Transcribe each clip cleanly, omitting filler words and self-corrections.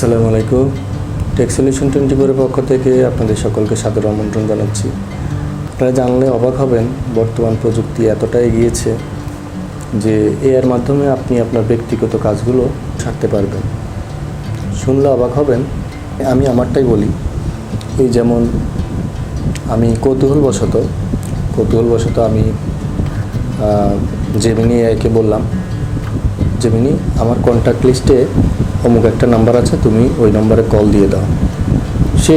আসসালামু আলাইকুম। Take solution 24 পক্ষ থেকে আপনাদের সকলকে সাদর আমন্ত্রণ জানাচ্ছি। আপনারা জানলে অবাক হবেন, বর্তমান প্রযুক্তি এতটা এগিয়েছে যে এর মাধ্যমে আপনি আপনার ব্যক্তিগত কাজগুলো সারতে পারবেন। শুনলে অবাক হবেন। আমি আমারটাই বলি। এই যেমন আমি কৌতূহলবশত আমি জেমিনি এআইকে বললাম, জেমিনি আমার কন্ট্যাক্ট লিস্টে অমুক একটা নাম্বার আছে, তুমি ওই নম্বরে কল দিয়ে দাও। সে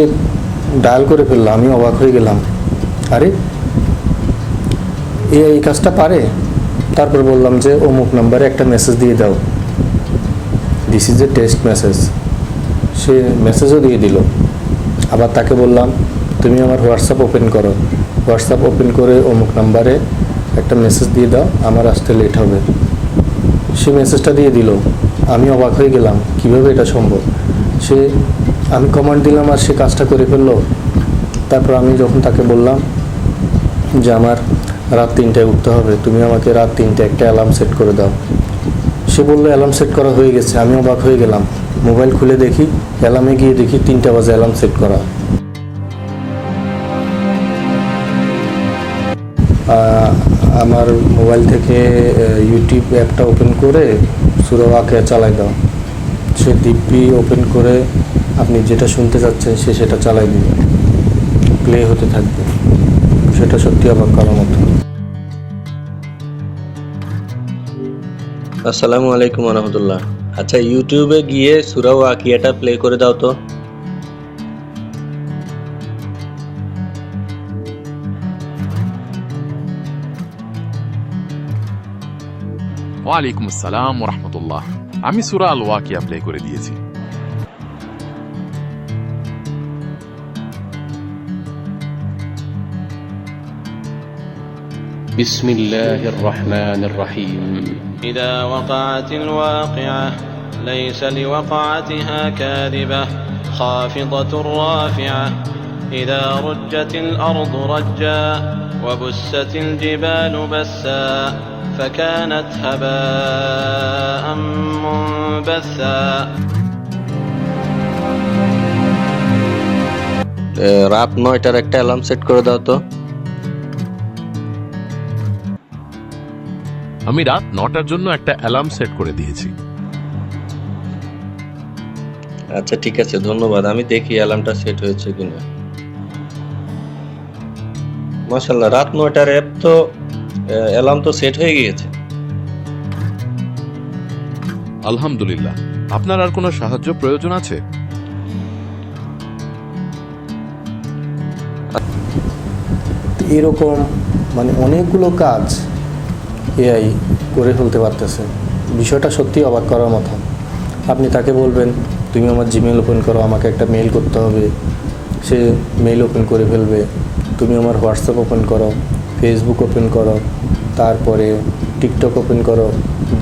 ডায়াল করে ফেললো। আমি অবাক হয়ে গেলাম, আরে এই কাজটা পারে। তারপর বললাম যে অমুক নাম্বারে একটা মেসেজ দিয়ে দাও, this is a text message. সে মেসেজও দিয়ে দিল। আবার তাকে বললাম তুমি আমার হোয়াটসঅ্যাপ ওপেন করে অমুক নাম্বারে একটা মেসেজ দিয়ে দাও, আমার আসতে লেট হবে। সে মেসেজটা দিয়ে দিল। আমি অবাক হয়ে গেলাম, কিভাবে এটা সম্ভব। আমি কমান্ড দিলাম আর সে কাজটা করে ফেললো। তারপর আমি যখন তাকে বললাম যে আমার রাত 3টায় উঠতে হবে, তুমি আমাকে রাত 3টায় একটা অ্যালার্ম সেট করে দাও, সে বললো অ্যালার্ম সেট করা হয়ে গেছে। আমি অবাক হয়ে গেলাম। মোবাইল খুলে দেখি, অ্যালার্মে গিয়ে দেখি 3টা বাজে অ্যালার্ম সেট করা। আমার মোবাইল থেকে ইউটিউব অ্যাপটা ওপেন করে সূরা ওয়াকিয়া চালাই দাও। সে দিব্যি ওপেন করে আপনি যেটা শুনতে চাচ্ছেন সে সেটা চালাই দিবে, প্লে হতে থাকবে। সেটা সত্যি অবাক করার মতো। আসসালামু আলাইকুম রহমতুল্লাহ। আচ্ছা, ইউটিউবে গিয়ে সূরা ওয়াকিয়াটা প্লে করে দাও তো। ওয়ালাইকুম আসসালাম ওয়া রাহমাতুল্লাহ। আমি সূরা আল ওয়াকিয়া প্লে করে দিয়েছি। بسم الله الرحمن الرحيم إذا وقعت الواقعة ليس لوقعتها كاذبة خافضة رافعة إذا رجت الأرض رجا وبست الجبال بسا فكانت هباء منبثا রাত 9টার একটা অ্যালার্ম সেট করে দাও তো। আমি রাত 9টার জন্য একটা অ্যালার্ম সেট করে দিয়েছি। আচ্ছা ঠিক আছে, ধন্যবাদ। আমি দেখি অ্যালার্মটা সেট হয়েছে কিনা। মাশাআল্লাহ, রাত 9টার অ্যাপ তো অ্যালার্ম তো সেট হয়ে গিয়েছে। আলহামদুলিল্লাহ। আপনার আর কোনো সাহায্য প্রয়োজন আছে? এরকম অনেকগুলো কাজ এআই করে ফেলতে পারতেছে। বিষয়টা সত্যি অবাক করার মতো। আপনি তাকে বলবেন তুমি আমার জিমেল ওপেন করো, আমাকে একটা মেইল করতে হবে, সে মেইল ওপেন করে ফেলবে। তুমি আমার হোয়াটসঅ্যাপ ওপেন করো, ফেসবুক ওপেন করো, তারপরে টিকটক ওপেন করো,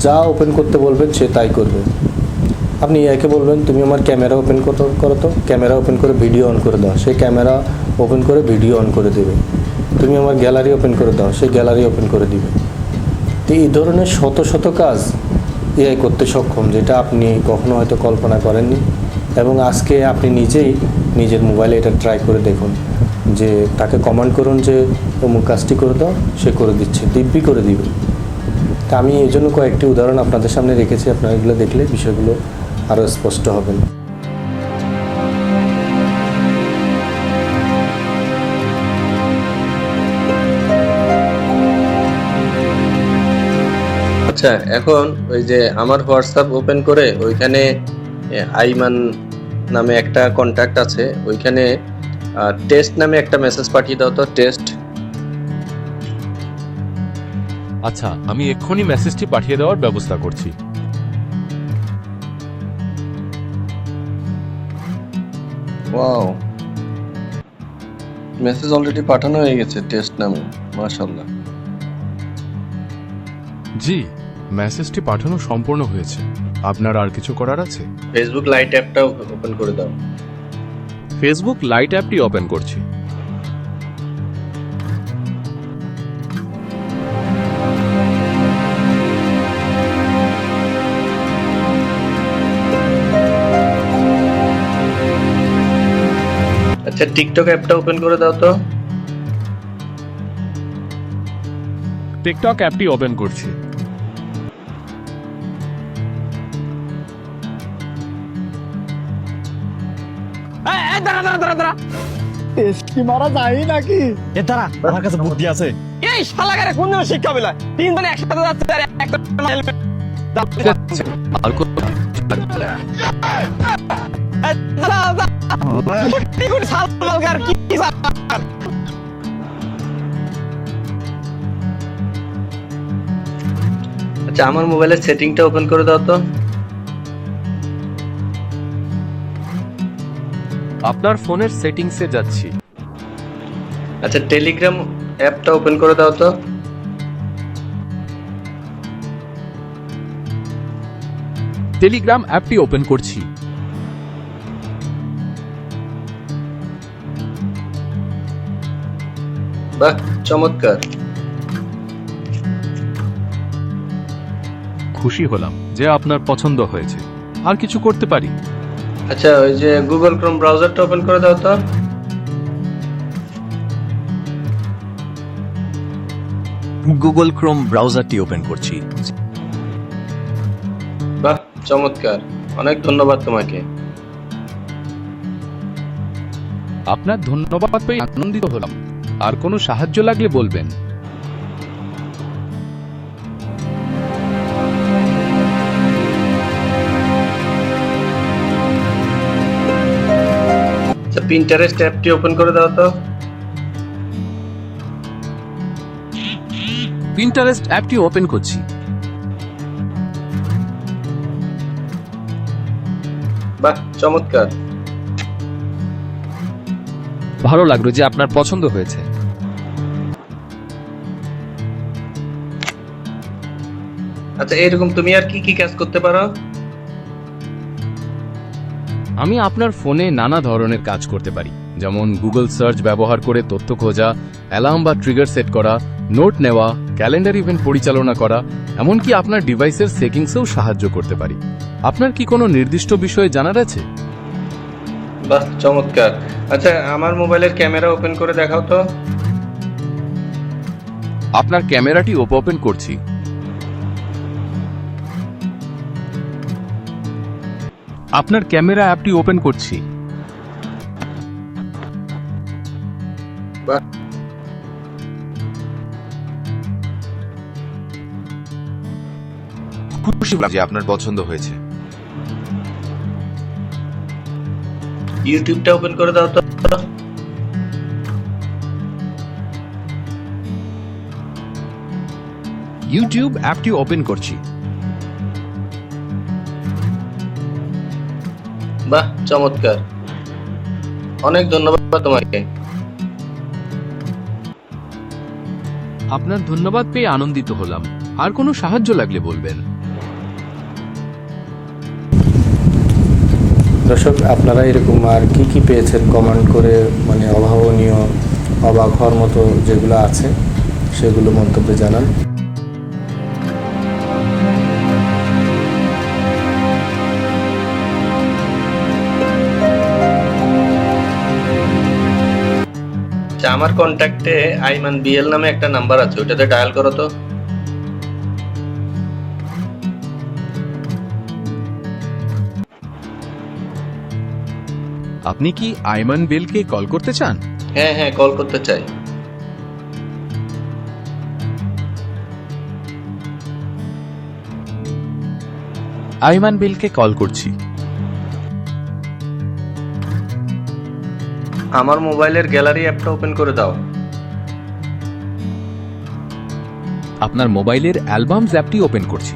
যা ওপেন করতে বলবেন সে তাই করবে। আপনি এআইকে বলবেন তুমি আমার ক্যামেরা ওপেন করো তো, ক্যামেরা ওপেন করে ভিডিও অন করে দাও, সে ক্যামেরা ওপেন করে ভিডিও অন করে দেবে। তুমি আমার গ্যালারি ওপেন করে দাও, সে গ্যালারি ওপেন করে দিবে। তো এই ধরনের শত শত কাজ এআই করতে সক্ষম, যেটা আপনি কখনো হয়তো কল্পনা করেননি। এবং আজকে আপনি নিজেই নিজের মোবাইলে এটা ট্রাই করে দেখুন, যে তাকে কমান্ড করুন যে অমুক কাজটি করে দাও, সে করে দিচ্ছে, দিব্যি করে দিবে। তা আমি এই জন্য কয়েকটি উদাহরণ আপনাদের সামনে রেখেছি। আপনারা এগুলো দেখলে বিষয়গুলো আরও স্পষ্ট হবেন। আচ্ছা, এখন ওই যে আমার হোয়াটসঅ্যাপ ওপেন করে ওইখানে আইমান নামে একটা কন্ট্যাক্ট আছে, ওইখানে টেস্ট নামে একটা মেসেজ পাঠিয়ে দাও তো। টেস্ট। আচ্ছা, আমি এক্ষুনি মেসেজটি পাঠিয়ে দেওয়ার ব্যবস্থা করছি। ওয়াও, মেসেজ অলরেডি পাঠানো হয়ে গেছে টেস্ট নামে। মাশাআল্লাহ। জি, মেসেজটি পাঠানো সম্পূর্ণ হয়েছে। আপনার আর কিছু করার আছে? ফেসবুক লাইট অ্যাপটাও ওপেন করে দাও। ফেসবুক লাইট অ্যাপটি ওপেন করছি। আচ্ছা টিকটক অ্যাপটা ওপেন করে দাও তো। টিকটক অ্যাপটি ওপেন করছি। এই শালাগারে কোন শিক্ষা পেলা তিনজন একসাথে যাচ্ছে আর একটা হেলমেট আচ্ছা আমার মোবাইলের সেটিংটা ওপেন করে দাও তো। আপনার ফোনের সেটিংসে যাচ্ছি। আচ্ছা টেলিগ্রাম অ্যাপটা ওপেন করে দাও তো। টেলিগ্রাম অ্যাপটি ওপেন করছি। বাহ চমৎকার। খুশি হলাম যে আপনার পছন্দ হয়েছে। আর কিছু করতে পারি? আচ্ছা ওই যে গুগল ক্রোম ব্রাউজারটা ওপেন করে দাও তো। গুগল ক্রোম ব্রাউজারটি ওপেন করছি। বাহ চমৎকার, অনেক ধন্যবাদ তোমাকে। আপনার ধন্যবাদ পেয়ে আনন্দিত হলাম। আর কোনো সাহায্য লাগলে বলবেন। আচ্ছা পিন্টারেস্ট অ্যাপটি ওপেন করে দাও তো। পিন্টারেস্ট অ্যাপটি ওপেন করছি। বাহ চমৎকার। ভালো লাগলো যে আপনার পছন্দ হয়েছে। আচ্ছা এরকম তুমি আর কি কি কাজ করতে পারো? আমি আপনার ফোনে নানা ধরনের কাজ করতে পারি, যেমন গুগল সার্চ ব্যবহার করে তথ্য খোঁজা, অ্যালার্ম বা ট্রিগার সেট করা, নোট নেওয়া, ক্যালেন্ডার ইভেন্ট পরিচালনা করা, এমনকি আপনার ডিভাইসের সেটিংসেও সাহায্য করতে পারি। আপনার কি কোনো নির্দিষ্ট বিষয়ে জানার আছে? বাহ চমৎকার। আচ্ছা আমার মোবাইলের ক্যামেরা ওপেন করে দেখাও তো। আপনার ক্যামেরাটি ওপেন করছি। আপনার ক্যামেরা অ্যাপটি ওপেন করছি। বাহ খুশি হলাম যে আপনার পছন্দ হয়েছে। ইউটিউবটা ওপেন করে দাও তো। ইউটিউব অ্যাপটি ওপেন করছি। বাহ চমৎকার, অনেক ধন্যবাদ তোমাকে। আপনার ধন্যবাদ পেয়ে আনন্দিত হলাম। আর কোনো সাহায্য লাগলে বলবেন। দর্শক, আপনারা এরকম আর কি কি পেয়েছেন কমেন্ট করে, মানে অভাবনীয়, অবাক হওয়ার মতো যেগুলো আছে সেগুলো মন্তব্যে জানান। আচ্ছা আমার কন্ট্যাক্টে আইমান বিএল নামে একটা নাম্বার আছে, ওটাতে ডায়াল করো তো। আপনি কি আইমান বেলকে কল করতে চান? হ্যাঁ হ্যাঁ কল করতে চাই। আইমান বেলকে কল করছি। আমার মোবাইলের গ্যালারি অ্যাপটা ওপেন করে দাও। আপনার মোবাইলের অ্যালবামস অ্যাপটি ওপেন করছি।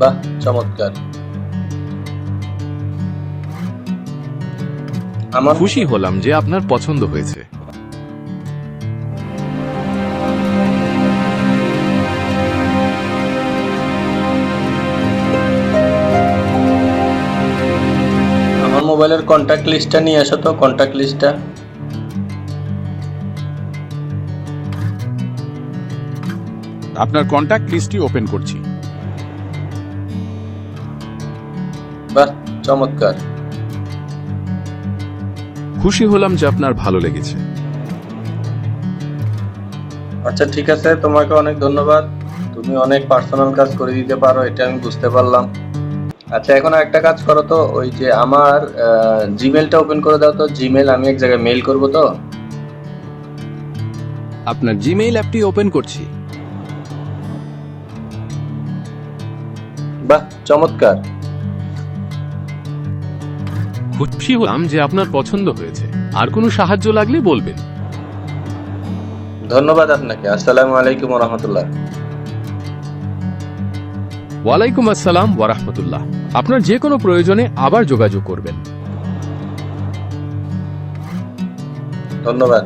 বাহ চমৎকার। আমার খুশি হলাম যে আপনার পছন্দ হয়েছে। আমার মোবাইলের কন্ট্যাক্ট লিস্টটা নিয়ে আসো তো, কন্ট্যাক্ট লিস্টটা। আপনার কন্ট্যাক্ট লিস্টটি ওপেন করছি। বাহ চমৎকার। খুশি হলাম যে আপনার ভালো লেগেছে। আচ্ছা ঠিক আছে, তোমাকে অনেক ধন্যবাদ। তুমি অনেক পার্সোনাল কাজ করে দিতে পারো, এটা আমি বুঝতে পারলাম। আচ্ছা এখন একটা কাজ করো তো, ওই যে আমার জিমেলটা ওপেন করে দাও তো। জিমেল আমি এক জায়গায় মেইল করব তো। আপনার জিমেইল অ্যাপটি ওপেন করছি। বাহ চমৎকার। খুশি হলাম যে আপনার পছন্দ হয়েছে। আর কোনো সাহায্য লাগলে বলবেন। ধন্যবাদ আপনাকে। আসসালামু আলাইকুম ওয়া রাহমাতুল্লাহ। ওয়ালাইকুম আসসালাম ওয়া রাহমাতুল্লাহ। আপনার যে কোনো প্রয়োজনে আবার যোগাযোগ করবেন। ধন্যবাদ।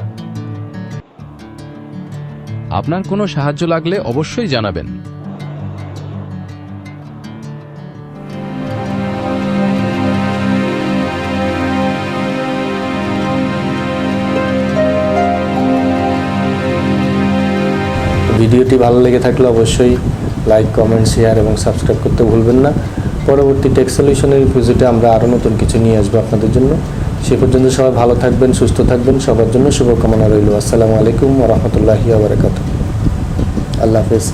আপনার কোনো সাহায্য লাগলে অবশ্যই জানাবেন। ভিডিওটি ভালো লেগে থাকলে অবশ্যই লাইক, কমেন্ট, শেয়ার এবং সাবস্ক্রাইব করতে ভুলবেন না। পরবর্তী টেক সলিউশনের ভিডিওতে আমরা আরও নতুন কিছু নিয়ে আসবো আপনাদের জন্য। সে পর্যন্ত সবাই ভালো থাকবেন, সুস্থ থাকবেন। সবার জন্য শুভকামনা রইল। আসসালামু আলাইকুম ওয়া রাহমাতুল্লাহি ওয়া বারাকাতুহু। আল্লাহ হাফেজ।